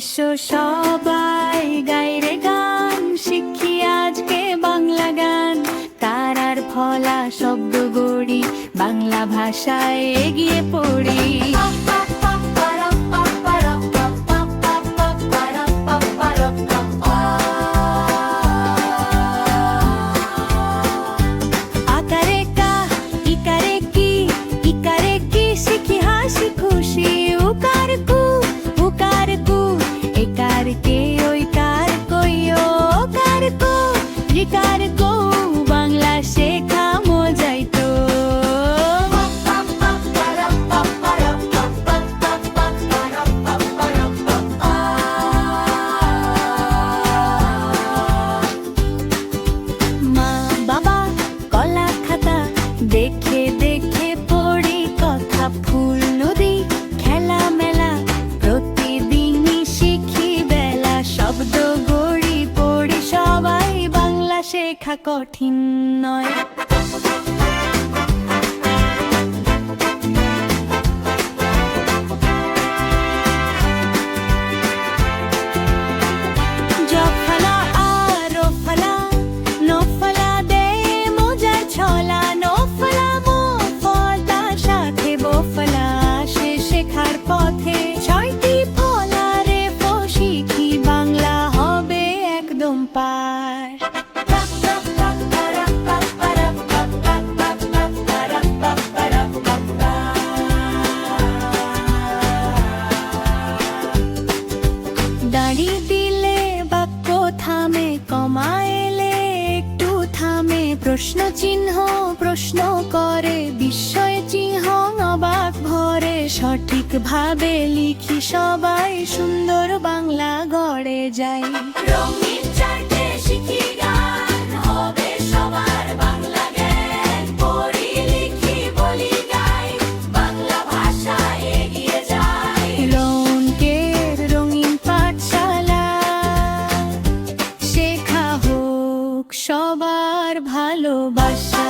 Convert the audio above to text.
এসো সবাই গাইরে গান, শিখি আজকে বাংলা গান। তারার ফলা শব্দ গড়ি, বাংলা ভাষায় এগিয়ে পড়ি। আকারে কা, ইকারে কি, ইকারে কি শিখি হাসি খুশি। উকার কু, উকার কু, একার কে ওইকার কই। ওকার কু, রিকার কু, বাংলা শেখা মজাই তো। মা বাবা কলা খাতা দেখে দেখে পড়ি কথা। ফুল নদী খেলা মেলা প্রতিদিনই শিখি বেলা। শব্দ গড়ি পড়ি সবাই, বাংলা শেখা কঠিন নয়। জফলা আর রফলা, নফলা দে মজার ছলা। নফলা মফল তার সাথে বফলা আসে শেখার পথে। ছয়টি ফলা রে ফ শিখি, বাংলা হবে একদম পার। দাঁড়ি দিলে বাক্য থামে, কমা এলে একটু থামে। প্রশ্ন চিহ্ন প্রশ্ন করে, বিস্ময় চিহ্ন অবাক ভরে। সঠিকভাবে লিখি সবাই, সুন্দর বাংলা গড়ে যাই। রঙিন চার্টে শিখি গান, হবে সবার বাংলা জ্ঞান। পড়ি লিখি বলি গাই, বাংলা ভাষা এগিয়ে যায়। রঙের রঙিন পাঠশালা, শেখা হোক সবার ভালোবাসা।